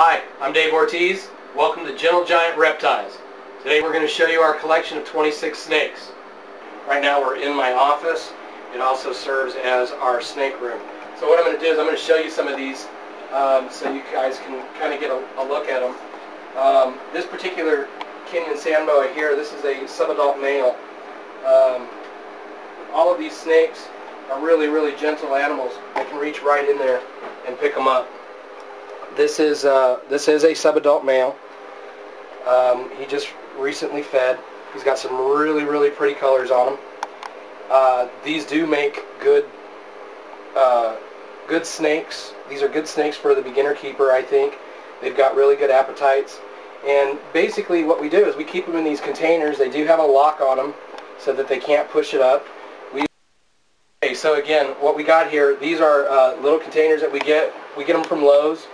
Hi, I'm Dave Ortiz. Welcome to Giants Reptiles. Today we're going to show you our collection of 26 snakes. Right now we're in my office. It also serves as our snake room. So what I'm going to do is I'm going to show you some of these so you guys can kind of get a look at them. This particular Kenyan sand boa here, this is a subadult male. All of these snakes are really gentle animals. I can reach right in there and pick them up. This is a subadult male. He just recently fed. He's got some really pretty colors on him. These do make good snakes. These are good snakes for the beginner keeper, I think. They've got really good appetites. And basically what we do is we keep them in these containers. They do have a lock on them so that they can't push it up. Okay, so again, what we got here, these are little containers that we get. We get them from Lowe's.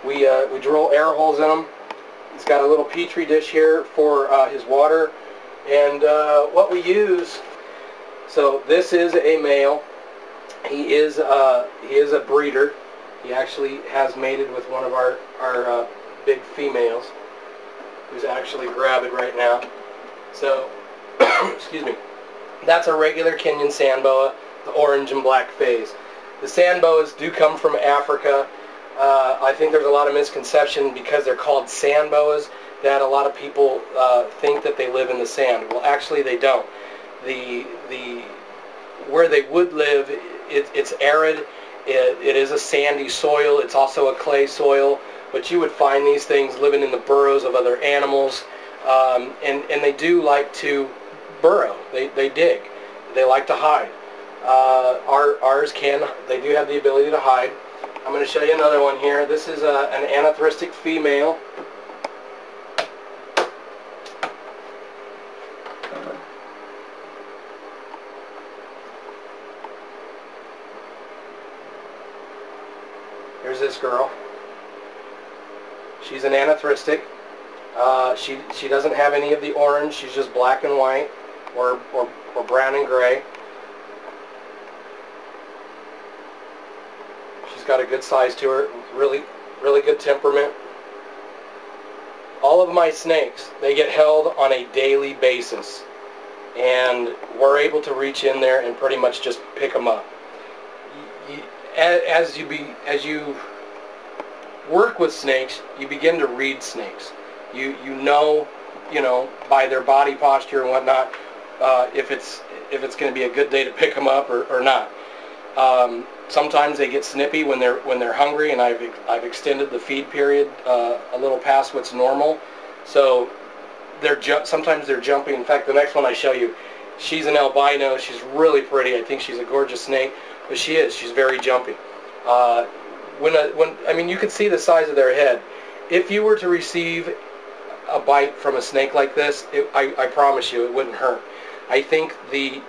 We drill air holes in them. He's got a little petri dish here for his water. And what we use, so this is a male. He is a breeder. He actually has mated with one of our big females, who's actually gravid right now. So, excuse me. That's a regular Kenyan sand boa, the orange and black phase. The sand boas do come from Africa. I think there's a lot of misconception because they're called sand boas that a lot of people think that they live in the sand. Well, actually they don't. Where they would live, it's arid. It is a sandy soil. It's also a clay soil. But you would find these things living in the burrows of other animals, and they do like to burrow. They dig. They like to hide. Ours they do have the ability to hide. I'm going to show you another one here. This is an anarthristic female. Here's this girl. She's an anarthristic. She doesn't have any of the orange. She's just black and white or brown and gray. She's got a good size to her, really good temperament. All of my snakes, they get held on a daily basis, and we're able to reach in there and pretty much just pick them up. As you work with snakes, you begin to read snakes. You know by their body posture and whatnot if it's going to be a good day to pick them up or not. Sometimes they get snippy when they're hungry, and I've extended the feed period a little past what's normal. So sometimes they're jumping. In fact, the next one I show you, she's an albino. She's really pretty. I think she's a gorgeous snake, but she's very jumpy. I mean, you can see the size of their head. If you were to receive a bite from a snake like this, I promise you it wouldn't hurt. I think the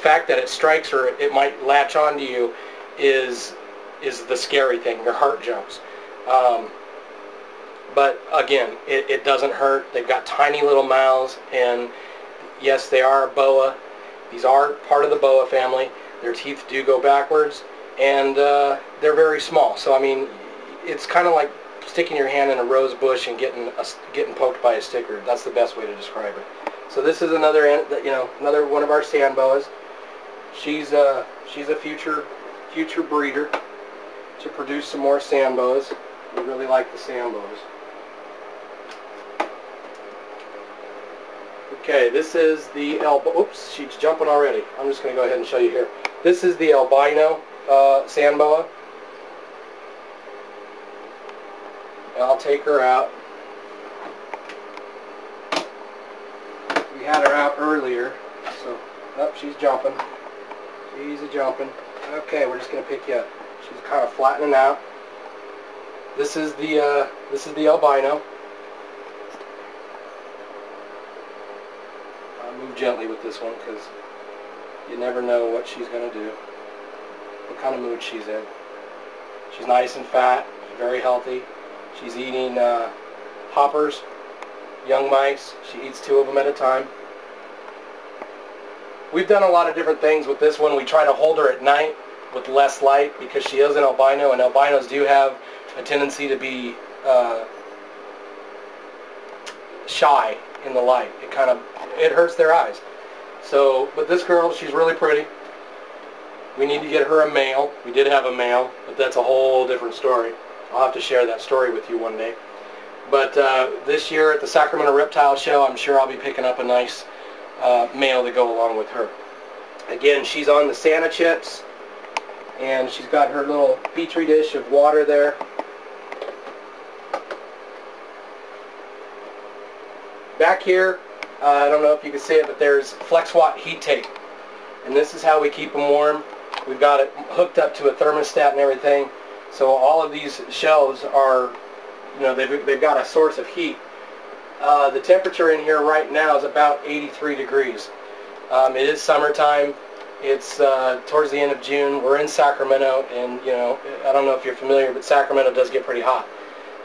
fact that it strikes her, it might latch onto you, is the scary thing. Your heart jumps. But again, it doesn't hurt. They've got tiny little mouths, and yes, they are a boa. These are part of the boa family. Their teeth do go backwards, and they're very small. So I mean, it's kind of like sticking your hand in a rose bush and getting poked by a sticker. That's the best way to describe it. So this is another one of our sand boas. She's a future breeder to produce some more sand boas. We really like the sand boas. Okay, this is the oops, she's jumping already. I'm just going to go ahead and show you here. This is the albino sand boa. And I'll take her out. We had her out earlier, so she's jumping. She's jumping. Okay, we're just gonna pick you up. She's kind of flattening out. This is the albino. I'll move gently with this one because you never know what she's gonna do, what kind of mood she's in. She's nice and fat, very healthy. She's eating hoppers, young mice. She eats 2 of them at a time. We've done a lot of different things with this one. We try to hold her at night with less light because she is an albino, and albinos do have a tendency to be shy in the light. It hurts their eyes. So, but this girl, she's really pretty. We need to get her a male. We did have a male, but that's a whole different story. I'll have to share that story with you one day. But this year at the Sacramento Reptile Show, I'm sure I'll be picking up a nice male to go along with her. Again, she's on the Santa chips, and she's got her little petri dish of water there. Back here, I don't know if you can see it, but there's FlexWatt heat tape. And this is how we keep them warm. We've got it hooked up to a thermostat and everything. So all of these shelves are, you know, they've got a source of heat. The temperature in here right now is about 83 degrees. It is summertime. It's towards the end of June. We're in Sacramento, and you know, I don't know if you're familiar, but Sacramento does get pretty hot.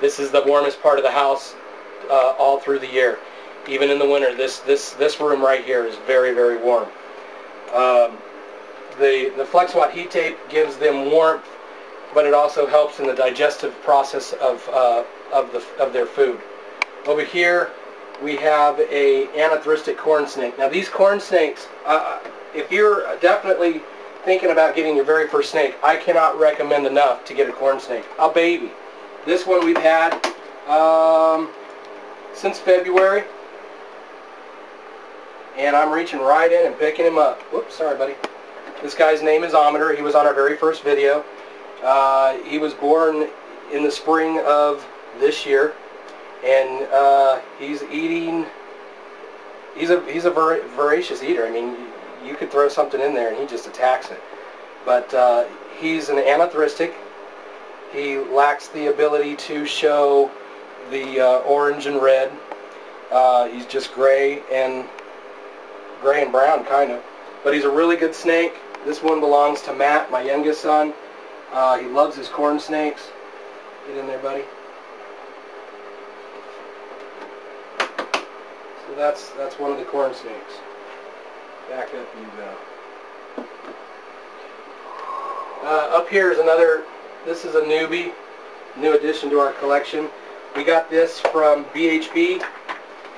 This is the warmest part of the house all through the year. Even in the winter, this room right here is very, very warm. The FlexWatt heat tape gives them warmth, but it also helps in the digestive process of their food. Over here we have a anathrustic corn snake. Now these corn snakes, if you're definitely thinking about getting your very first snake, I cannot recommend enough to get a corn snake. A baby. This one we've had since February, and I'm reaching right in and picking him up. Whoops, sorry buddy. This guy's name is Ometer. He was on our very first video. He was born in the spring of this year, and he's eating. He's a voracious eater. I mean, you could throw something in there and he just attacks it. But he's an anathrustic. He lacks the ability to show the orange and red. He's just gray and brown, kind of. But he's a really good snake. This one belongs to Matt, my youngest son. He loves his corn snakes. Get in there, buddy. So that's one of the corn snakes. Back up you go. Up here is another. This is a newbie, new addition to our collection. We got this from BHB,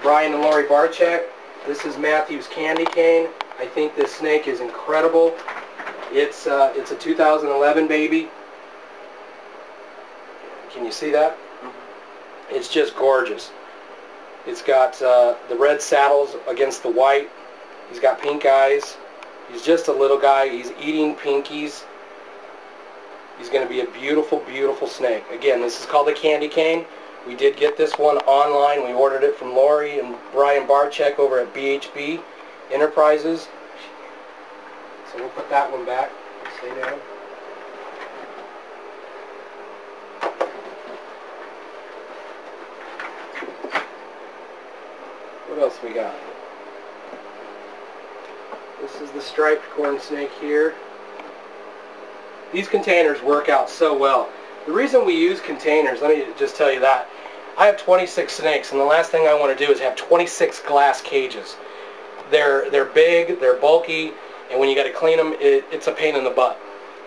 Brian and Lori Barczyk. This is Matthew's candy cane. I think this snake is incredible. It's a 2011 baby. Can you see that? It's just gorgeous. It's got the red saddles against the white. He's got pink eyes. He's just a little guy. He's eating pinkies. He's going to be a beautiful, beautiful snake. Again, this is called the candy cane. We did get this one online. We ordered it from Lori and Brian Barczyk over at BHB Enterprises. So we'll put that one back. Stay down. What else we got? This is the striped corn snake here. These containers work out so well. The reason we use containers, let me just tell you that. I have 26 snakes, and the last thing I want to do is have 26 glass cages. They're big, they're bulky, and when you got to clean them, it's a pain in the butt.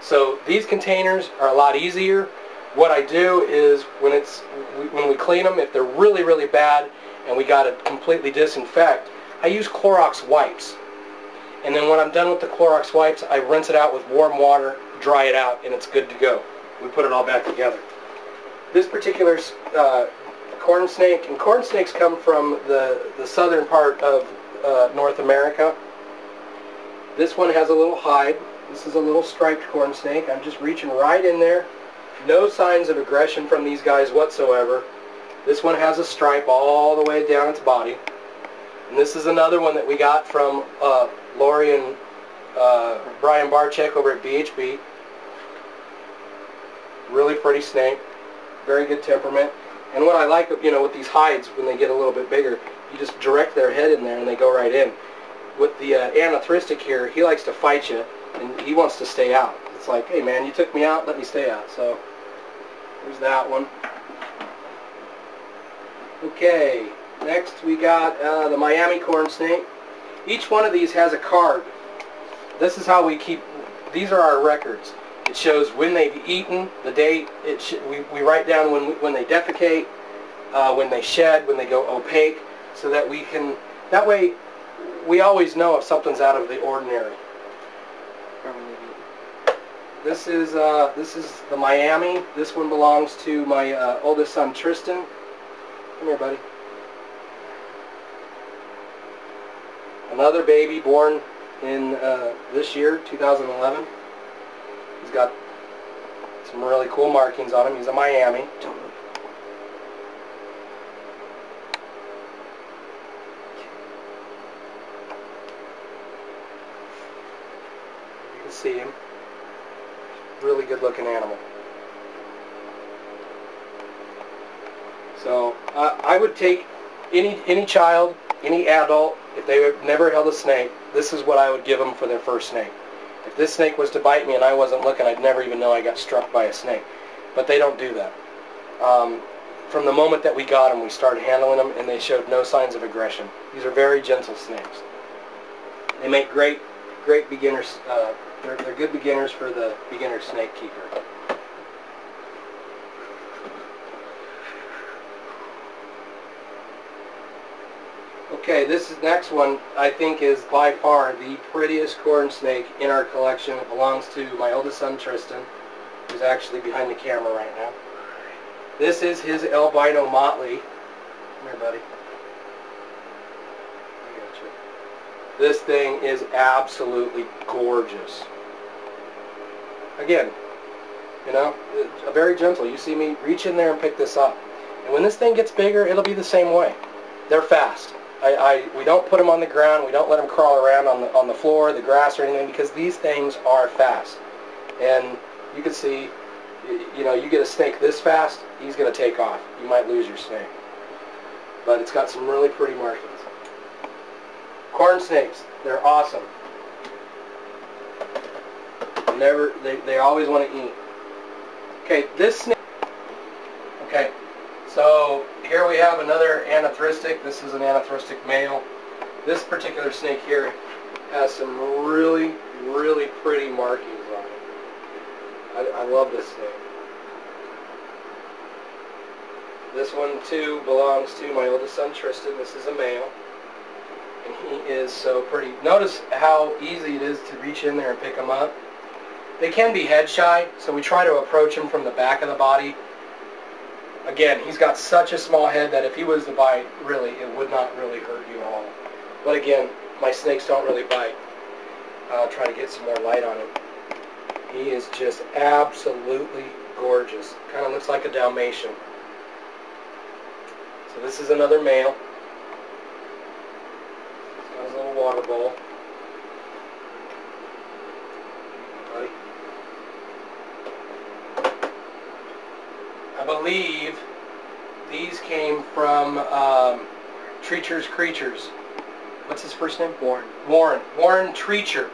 So these containers are a lot easier. What I do is when we clean them, if they're really, really bad and we got to completely disinfect, I use Clorox wipes. And then when I'm done with the Clorox wipes, I rinse it out with warm water, dry it out, and it's good to go. We put it all back together. This particular corn snake, and corn snakes come from the southern part of North America. This one has a little hide. This is a little striped corn snake. I'm just reaching right in there. No signs of aggression from these guys whatsoever. This one has a stripe all the way down its body. And this is another one that we got from Lori and Brian Barczyk over at BHB. Really pretty snake. Very good temperament. And what I like, you know, with these hides, when they get a little bit bigger, you just direct their head in there and they go right in. With the anathrustic here, he likes to fight you, and he wants to stay out. It's like, hey man, you took me out, let me stay out. So, there's that one. Okay, next we got the Miami corn snake. Each one of these has a card. This is how we keep, these are our records. It shows when they've eaten, the date. We write down when they defecate, when they shed, when they go opaque, so that we can, that way we always know if something's out of the ordinary. This is the Miami. This one belongs to my oldest son, Tristan. Come here, buddy. Another baby born in this year, 2011. He's got some really cool markings on him. He's a Miami. You can see him. Really good looking animal. So I would take any child, any adult, if they have never held a snake, this is what I would give them for their first snake. If this snake was to bite me and I wasn't looking, I'd never even know I got struck by a snake. But they don't do that. From the moment that we got them, we started handling them, and they showed no signs of aggression. These are very gentle snakes. They make great beginners. They're good beginners for the beginner snake keeper. Okay, this next one I think is by far the prettiest corn snake in our collection. It belongs to my oldest son Tristan, who's actually behind the camera right now. This is his albino motley. Come here, buddy. I got you. This thing is absolutely gorgeous. Again, you know, very gentle. You see me reach in there and pick this up. And when this thing gets bigger, it'll be the same way. They're fast. We don't put them on the ground. We don't let them crawl around on the floor, the grass, or anything, because these things are fast. And you can see, you know, you get a snake this fast, he's going to take off. You might lose your snake. But it's got some really pretty markings. Corn snakes, they're awesome. They always want to eat. Okay, this snake. Okay, so here we have another anthristic. This is an anthristic male. This particular snake here has some really pretty markings on it. I love this snake. This one too belongs to my oldest son Tristan. This is a male, and he is so pretty. Notice how easy it is to reach in there and pick them up. They can be head shy, so we try to approach him from the back of the body. Again, he's got such a small head that if he was to bite, really, it would not really hurt you at all. But again, my snakes don't really bite. I'll try to get some more light on him. He is just absolutely gorgeous. Kind of looks like a Dalmatian. So this is another male. He's got his little water bowl. Buddy. I believe these came from Treacher's Creatures. What's his first name? Warren. Warren Treacher.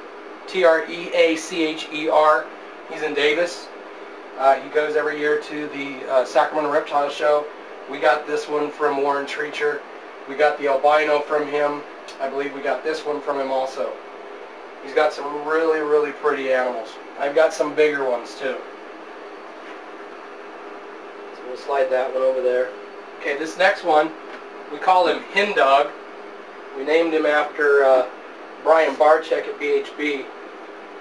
T-R-E-A-C-H-E-R. He's in Davis. He goes every year to the Sacramento Reptile Show. We got this one from Warren Treacher. We got the albino from him. I believe we got this one from him also. He's got some really pretty animals. I've got some bigger ones too. So we'll slide that one over there. Okay, this next one, we call him Hen Dog. We named him after Brian Barczyk at BHB.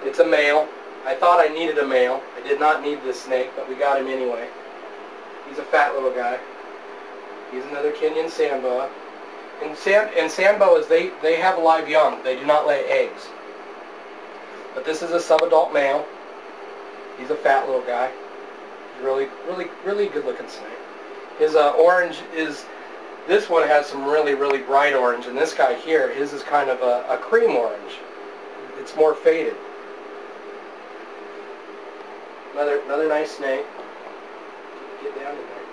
It's a male. I thought I needed a male. I did not need this snake, but we got him anyway. He's a fat little guy. He's another Kenyan sand boa. And sand boas, they have live young. They do not lay eggs. But this is a subadult male. He's a fat little guy. He's really good looking snake. His orange is, this one has some really bright orange, and this guy here, his is kind of a cream orange. It's more faded. Another nice snake. Get down in there.